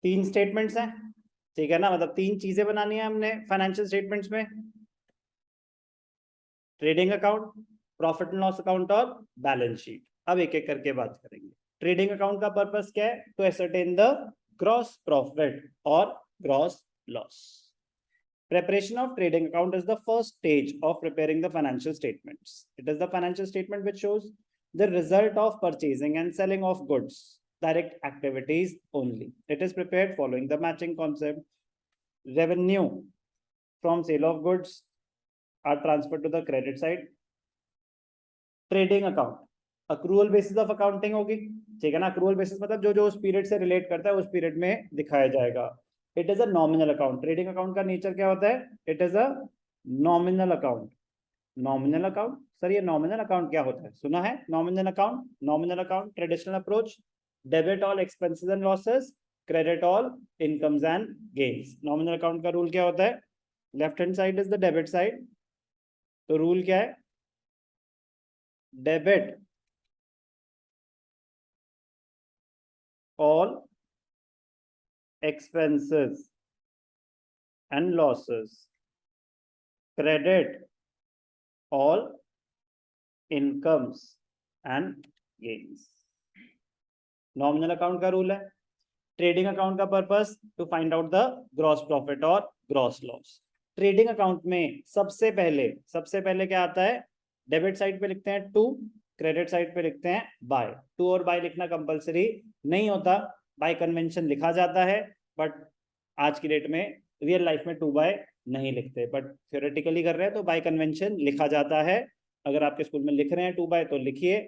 तीन स्टेटमेंट्स हैं, ठीक है ना, मतलब तीन चीजें बनानी है हमने फाइनेंशियल स्टेटमेंट्स में, trading account, profit and loss account और बैलेंस शीट। अब एक एक करके बात करेंगे। ट्रेडिंग अकाउंट का पर्पस क्या है? To ascertain the gross profit और gross loss. Preparation of trading account is the first stage of preparing the financial statements. It is the financial statement which shows the result of purchasing and selling of goods, direct activities only. It is prepared following the matching concept. Revenue from sale of goods are transferred to the credit side. Trading account accrual basis of accounting होगी, ठीक है ना। accrual basis मतलब जो जो उस period से relate करता है उस पीरियड में दिखाया जाएगा। It is a nominal account. Trading account का नेचर क्या होता है? It is a nominal account. Nominal account, sir ये नॉमिनल अकाउंट क्या होता है? सुना है nominal account? Nominal account traditional approach, debit all expenses and losses, credit all incomes and gains. Nominal account का रूल क्या होता है? Left hand side is the debit side, तो रूल क्या है? Debit all expenses and losses, credit all incomes and gains। Nominal account का rule है। Trading account का purpose to find out the gross profit और ग्रॉस लॉस। ट्रेडिंग अकाउंट में सबसे पहले क्या आता है? डेबिट साइड पे लिखते हैं टू, क्रेडिट साइड पे लिखते हैं बाय। टू और बाय लिखना कंपलसरी नहीं होता, बाय कन्वेंशन लिखा जाता है, बट आज की डेट में रियल लाइफ में टू बाय नहीं लिखते, बट थ्योरेटिकली कर रहे हैं तो बाय कन्वेंशन लिखा जाता है। अगर आपके स्कूल में लिख रहे हैं टू बाय तो लिखिए,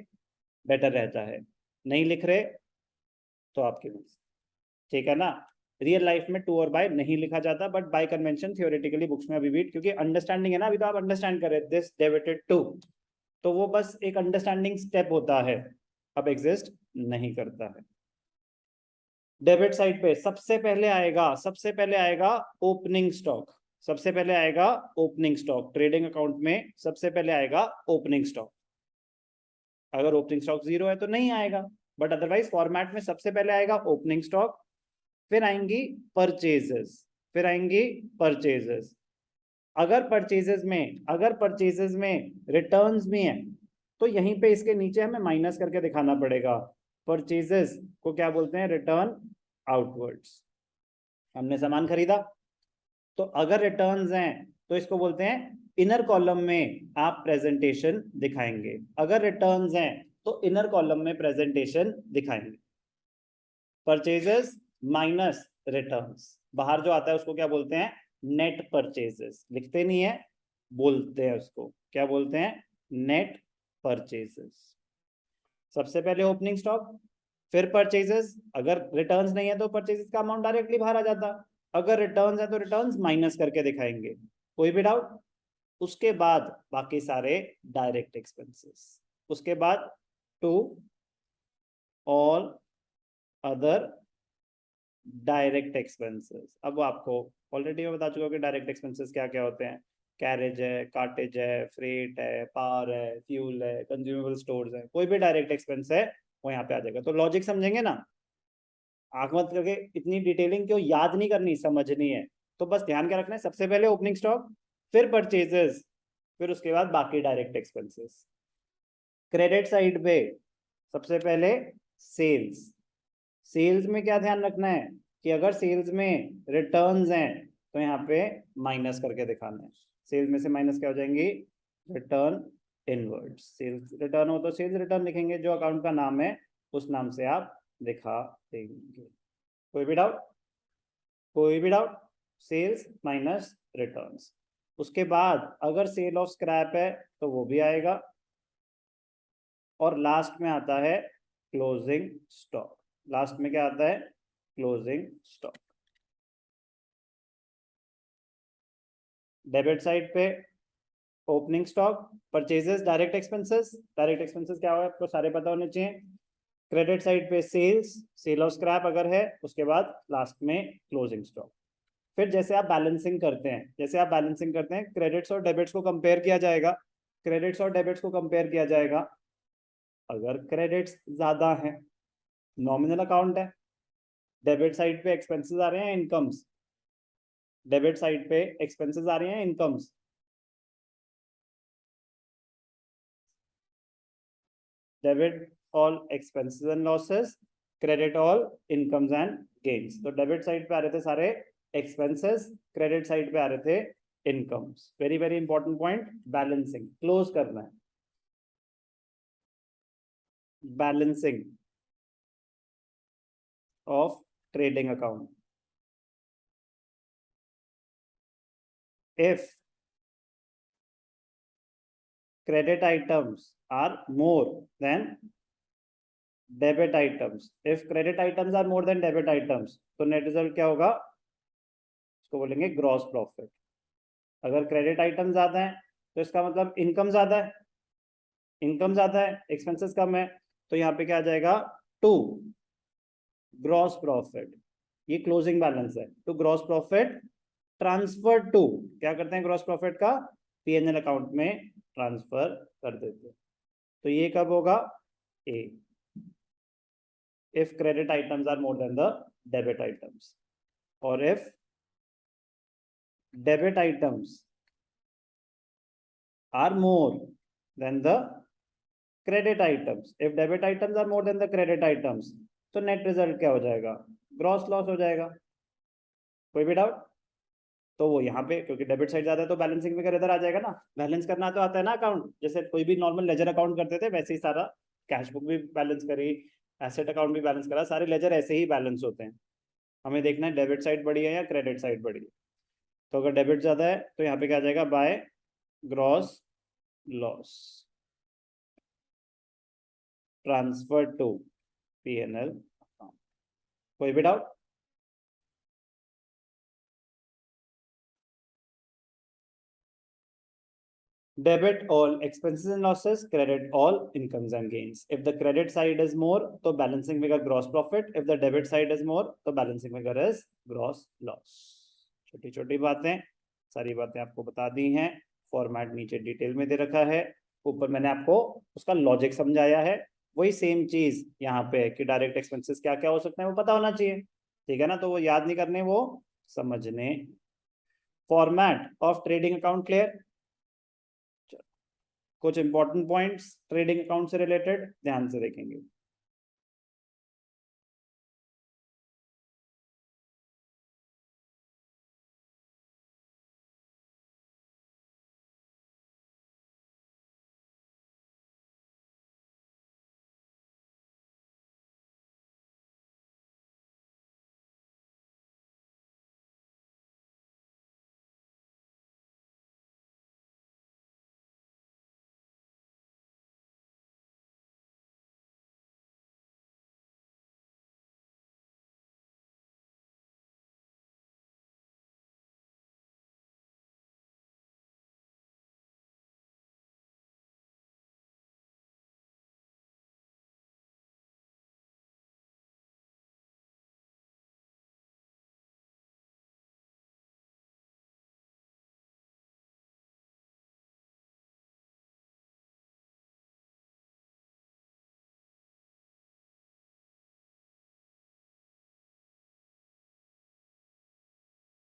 बेटर रहता है। नहीं लिख रहे तो आपकी मर्जी, ठीक है ना। रियल लाइफ में टू और बाय नहीं लिखा जाता, but by convention theoretically books में अभी भी, क्योंकि अंडरस्टैंडिंग है ना, अभी तो आप अंडरस्टैंड कर रहे दिस डेबिटेड टू, तो वो बस एक अंडरस्टैंडिंग स्टेप होता है, अब एग्जिस्ट नहीं करता है। डेबिट साइड पे सबसे पहले आएगा ओपनिंग स्टॉक। सबसे पहले आएगा ओपनिंग स्टॉक। ट्रेडिंग अकाउंट में सबसे पहले आएगा ओपनिंग स्टॉक। अगर ओपनिंग स्टॉक जीरो है तो नहीं आएगा, बट अदरवाइज फॉर्मेट में सबसे पहले आएगा ओपनिंग स्टॉक, फिर आएंगी परचेजेस। अगर परचेजेस में रिटर्न्स भी हैं तो यहीं पे इसके नीचे हमें माइनस करके दिखाना पड़ेगा। परचेजेस को क्या बोलते हैं? Return outwards. हमने सामान खरीदा, तो अगर रिटर्न्स हैं तो इसको बोलते हैं इनर कॉलम में आप प्रेजेंटेशन दिखाएंगे। अगर रिटर्न्स हैं तो इनर कॉलम में प्रेजेंटेशन दिखाएंगे। परचेजेस माइनस रिटर्न्स, बाहर जो आता है उसको क्या बोलते हैं? Net purchases. लिखते नहीं है, बोलते हैं उसको, क्या बोलते हैं? Net purchases. सबसे पहले ओपनिंग स्टॉक, फिर परचेजेस। अगर रिटर्न्स नहीं है तो परचेजेस का अमाउंट डायरेक्टली बाहर आ जाता, अगर रिटर्न्स है तो रिटर्न्स माइनस करके दिखाएंगे। कोई भी डाउट? उसके बाद बाकी सारे डायरेक्ट एक्सपेंसेस। उसके बाद to all other direct expenses. अब आपको ऑलरेडी मैं बता चुका हूँ कि डायरेक्ट एक्सपेंसेस क्या क्या होते हैं। कैरेज है, कार्टेज है, फ्रेट है, पावर है, फ्यूल है, कंज्यूमेबल स्टोर्स है, कोई भी डायरेक्ट एक्सपेंस है वो यहाँ पे आ जाएगा। तो लॉजिक समझेंगे ना, आंख मत करके इतनी डिटेलिंग क्यों, याद नहीं करनी, समझनी है। तो बस ध्यान क्या रखना है, सबसे पहले ओपनिंग स्टॉक, फिर परचेजेस, फिर उसके बाद बाकी डायरेक्ट एक्सपेंसेस। क्रेडिट साइड पे सबसे पहले सेल्स। सेल्स में क्या ध्यान रखना है कि अगर सेल्स में रिटर्न्स हैं तो यहाँ पे माइनस करके दिखाना है। सेल्स में से माइनस क्या हो जाएंगी? Return inwards. सेल्स रिटर्न हो तो सेल्स रिटर्न लिखेंगे, जो अकाउंट का नाम है उस नाम से आप दिखा देंगे। कोई भी डाउट? Sales minus returns. उसके बाद अगर सेल ऑफ स्क्रैप है तो वो भी आएगा, और लास्ट में आता है क्लोजिंग स्टॉक। लास्ट में क्या आता है? Closing stock. डेबिट साइड पे opening stock, purchases, direct expenses. Direct expenses क्या हो आपको सारे पता होने चाहिए। क्रेडिट साइड पे सेल्स, सेल ऑफ स्क्रैप अगर है, उसके बाद लास्ट में क्लोजिंग स्टॉक। फिर जैसे आप बैलेंसिंग करते हैं, क्रेडिट्स और डेबिट्स को कंपेयर किया जाएगा। अगर क्रेडिट्स ज्यादा हैं, नॉमिनल अकाउंट है, डेबिट साइड पे एक्सपेंसेस आ रहे हैं इनकम्स, डेबिट साइड पे एक्सपेंसेस आ रहे हैं incomes, debit all expenses and losses, credit all incomes and gains. तो डेबिट साइड पे आ रहे थे सारे एक्सपेंसेस, क्रेडिट साइड पे आ रहे थे incomes. Very very important point, balancing close करना है, balancing of trading account. If credit items are more than debit items, if credit items are more than debit items, तो नेट रिजल्ट क्या होगा, इसको बोलेंगे ग्रॉस प्रॉफिट। अगर credit item ज्यादा है तो इसका मतलब इनकम ज्यादा है, इनकम ज्यादा है, एक्सपेंसेस कम है, तो यहाँ पे क्या आ जाएगा, टू ग्रॉस प्रॉफिट। ये क्लोजिंग बैलेंस है, to gross profit transfer to, क्या करते हैं ग्रॉस प्रॉफिट का पीएनएल अकाउंट में ट्रांसफर कर देते हैं। तो ये कब होगा, ए, if credit items are more than the debit items, or if debit items are more than the credit items, if debit items are more than the credit items, तो नेट रिजल्ट क्या हो जाएगा, ग्रॉस लॉस हो जाएगा। कोई भी doubt? तो वो यहाँ पे क्योंकि डेबिट साइड ज्यादा है तो बैलेंसिंग फिगर इधर आ जाएगा ना, बैलेंस करना तो आता है ना अकाउंट, जैसे कोई भी नॉर्मल लेजर अकाउंट करते थे वैसे ही सारा कैश बुक भी बैलेंस करी, एसेट अकाउंट भी बैलेंस करा, सारे लेजर ऐसे ही बैलेंस होते हैं। हमें देखना है डेबिट साइड बड़ी है या क्रेडिट साइड बड़ी है। तो अगर डेबिट ज्यादा है तो यहाँ पे क्या आ जाएगा, by gross loss transfer to PNL account. कोई भी doubt? Debit all expenses and losses, credit all incomes and gains. If the credit side is more, तो balancing figure gross profit. If the debit side is more, तो balancing figure is gross loss. छोटी छोटी बातें, सारी बातें आपको बता दी हैं, फॉर्मेट नीचे डिटेल में दे रखा है, ऊपर मैंने आपको उसका लॉजिक समझाया है। वही सेम चीज यहाँ पे कि डायरेक्ट एक्सपेंसेस क्या क्या हो सकते हैं वो पता होना चाहिए, ठीक है ना, तो वो याद नहीं करने, वो समझने। Format of trading account clear? कुछ इंपॉर्टेंट पॉइंट्स ट्रेडिंग अकाउंट से रिलेटेड ध्यान से देखेंगे।